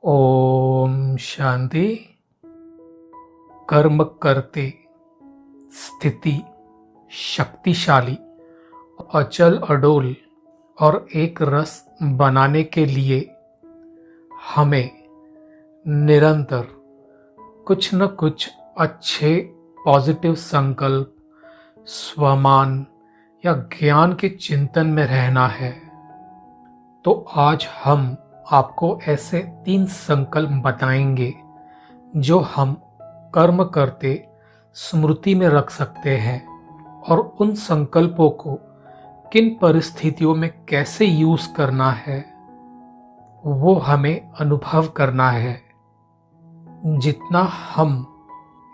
ओम शांति। कर्म करते स्थिति शक्तिशाली, अचल अडोल और एक रस बनाने के लिए हमें निरंतर कुछ न कुछ अच्छे पॉजिटिव संकल्प, स्वमान या ज्ञान के चिंतन में रहना है। तो आज हम आपको ऐसे 3 संकल्प बताएंगे जो हम कर्म करते स्मृति में रख सकते हैं, और उन संकल्पों को किन परिस्थितियों में कैसे यूज करना है वो हमें अनुभव करना है। जितना हम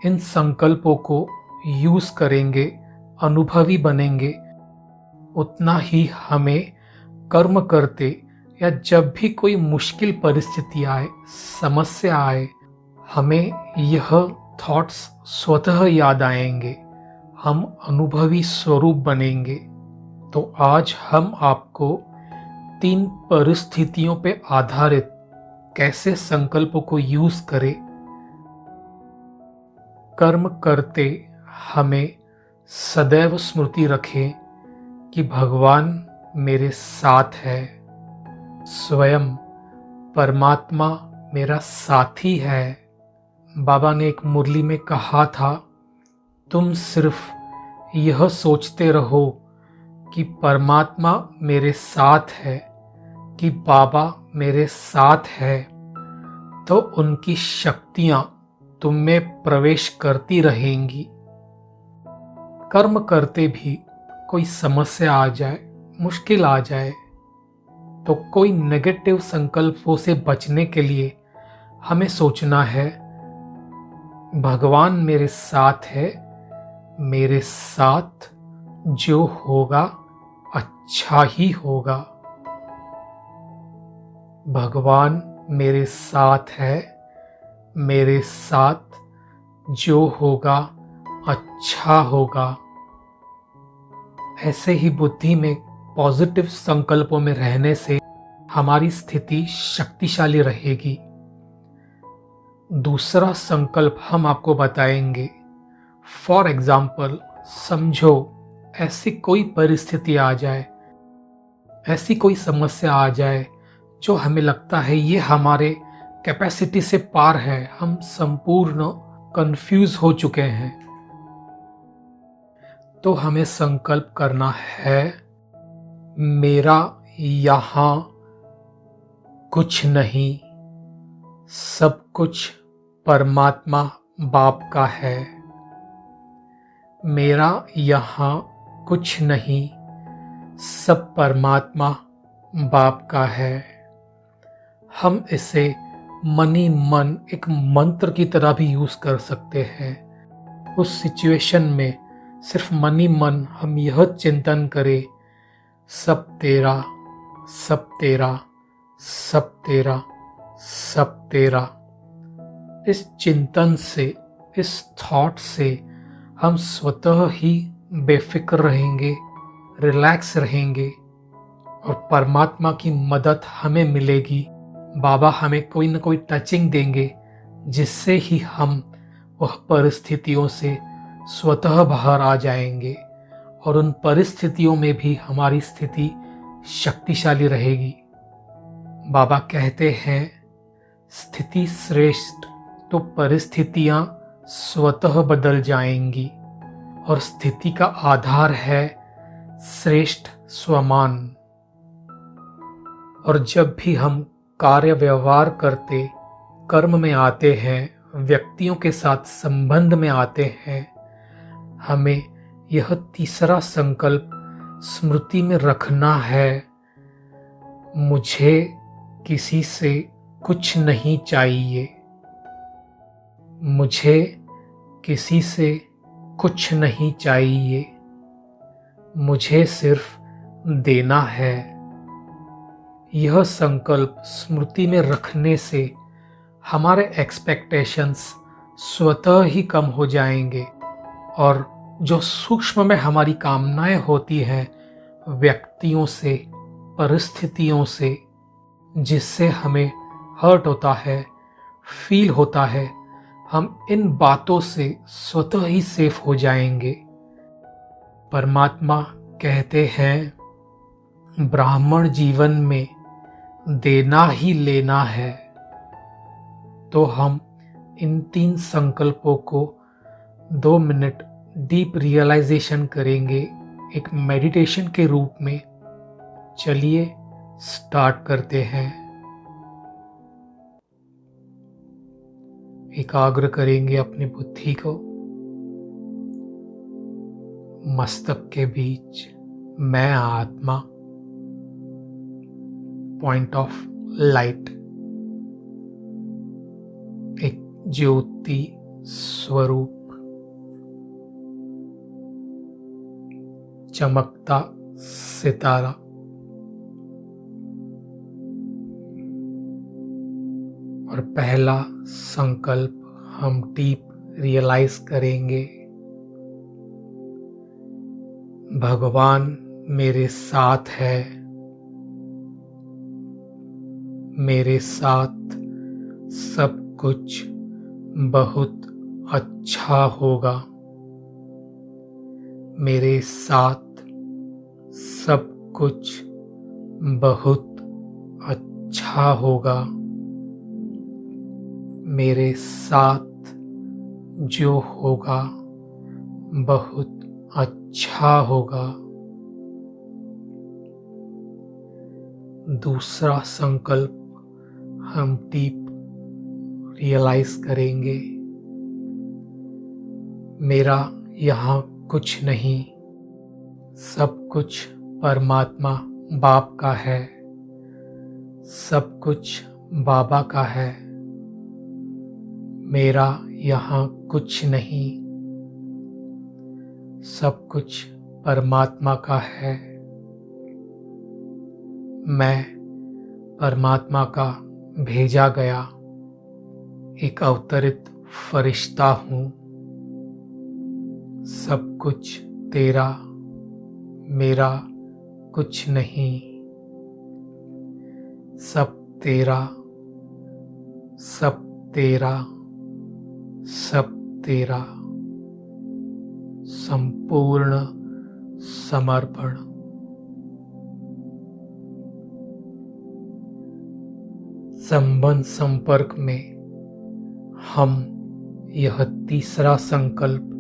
इन संकल्पों को यूज करेंगे, अनुभवी बनेंगे, उतना ही हमें कर्म करते या जब भी कोई मुश्किल परिस्थिति आए, समस्या आए, हमें यह थॉट्स स्वतः याद आएंगे, हम अनुभवी स्वरूप बनेंगे। तो आज हम आपको 3 परिस्थितियों पे आधारित कैसे संकल्पों को यूज करें। कर्म करते हमें सदैव स्मृति रखें कि भगवान मेरे साथ है, स्वयं परमात्मा मेरा साथी है। बाबा ने एक मुरली में कहा था, तुम सिर्फ यह सोचते रहो कि परमात्मा मेरे साथ है, कि बाबा मेरे साथ है, तो उनकी शक्तियां तुम में प्रवेश करती रहेंगी। कर्म करते भी कोई समस्या आ जाए, मुश्किल आ जाए, तो कोई नेगेटिव संकल्पों से बचने के लिए हमें सोचना है, भगवान मेरे साथ है, मेरे साथ जो होगा अच्छा ही होगा। भगवान मेरे साथ है, मेरे साथ जो होगा अच्छा होगा। ऐसे ही बुद्धि में पॉजिटिव संकल्पों में रहने से हमारी स्थिति शक्तिशाली रहेगी। दूसरा संकल्प हम आपको बताएंगे। फॉर एग्जाम्पल, समझो ऐसी कोई परिस्थिति आ जाए, ऐसी कोई समस्या आ जाए जो हमें लगता है ये हमारे कैपेसिटी से पार है, हम संपूर्ण कंफ्यूज हो चुके हैं। तो हमें संकल्प करना है, मेरा यहाँ कुछ नहीं, सब कुछ परमात्मा बाप का है। मेरा यहाँ कुछ नहीं, सब परमात्मा बाप का है। हम इसे मनी मन एक मंत्र की तरह भी यूज कर सकते हैं। उस सिचुएशन में सिर्फ मनी मन हम यह चिंतन करें, सब तेरा, सब तेरा, सब तेरा, सब तेरा। इस चिंतन से, इस थॉट से हम स्वतः ही बेफिक्र रहेंगे, रिलैक्स रहेंगे, और परमात्मा की मदद हमें मिलेगी। बाबा हमें कोई न कोई टचिंग देंगे जिससे ही हम वह परिस्थितियों से स्वतः बाहर आ जाएंगे, और उन परिस्थितियों में भी हमारी स्थिति शक्तिशाली रहेगी। बाबा कहते हैं, स्थिति श्रेष्ठ तो परिस्थितियां स्वतः बदल जाएंगी, और स्थिति का आधार है श्रेष्ठ स्वमान। और जब भी हम कार्य व्यवहार करते, कर्म में आते हैं, व्यक्तियों के साथ संबंध में आते हैं, हमें यह तीसरा संकल्प स्मृति में रखना है, मुझे किसी से कुछ नहीं चाहिए, मुझे किसी से कुछ नहीं चाहिए, मुझे सिर्फ देना है। यह संकल्प स्मृति में रखने से हमारे एक्सपेक्टेशंस स्वतः ही कम हो जाएंगे, और जो सूक्ष्म में हमारी कामनाएं होती हैं व्यक्तियों से, परिस्थितियों से, जिससे हमें हर्ट होता है, फील होता है, हम इन बातों से स्वतः ही सेफ हो जाएंगे। परमात्मा कहते हैं, ब्राह्मण जीवन में देना ही लेना है। तो हम इन 3 संकल्पों को 2 मिनट डीप रियलाइजेशन करेंगे एक मेडिटेशन के रूप में। चलिए स्टार्ट करते हैं। एकाग्र करेंगे अपनी बुद्धि को। मस्तक के बीच मैं आत्मा, पॉइंट ऑफ लाइट, एक ज्योति स्वरूप, चमकता सितारा। और पहला संकल्प हम डीप रियलाइज करेंगे, भगवान मेरे साथ है, मेरे साथ सब कुछ बहुत अच्छा होगा, मेरे साथ सब कुछ बहुत अच्छा होगा, मेरे साथ जो होगा बहुत अच्छा होगा। दूसरा संकल्प हम डीप रियलाइज करेंगे, मेरा यहाँ कुछ नहीं, सब कुछ परमात्मा बाप का है, सब कुछ बाबा का है, मेरा यहाँ कुछ नहीं, सब कुछ परमात्मा का है। मैं परमात्मा का भेजा गया एक अवतरित फरिश्ता हूँ। सब कुछ तेरा, मेरा कुछ नहीं, सब तेरा, सब तेरा, सब तेरा। संपूर्ण समर्पण। संबंध संपर्क में हम यह तीसरा संकल्प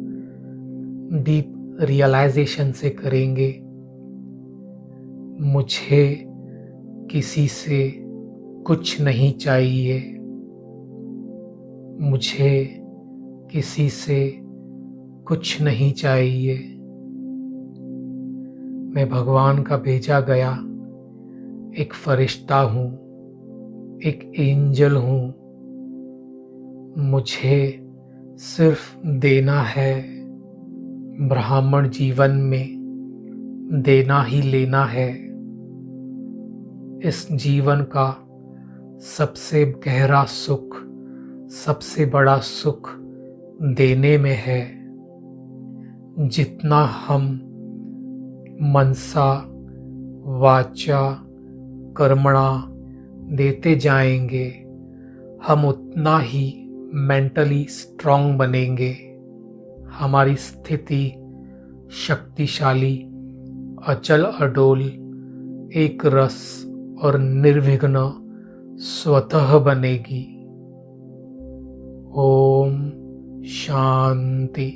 डीप रियलाइजेशन से करेंगे, मुझे किसी से कुछ नहीं चाहिए, मुझे किसी से कुछ नहीं चाहिए, मैं भगवान का भेजा गया एक फरिश्ता हूँ, एक एंजल हूँ, मुझे सिर्फ देना है। ब्राह्मण जीवन में देना ही लेना है। इस जीवन का सबसे गहरा सुख, सबसे बड़ा सुख देने में है। जितना हम मनसा वाचा कर्मणा देते जाएंगे, हम उतना ही मेंटली स्ट्रांग बनेंगे। हमारी स्थिति शक्तिशाली, अचल अडोल, एक रस और निर्विघ्न स्वतः बनेगी। ओम शांति।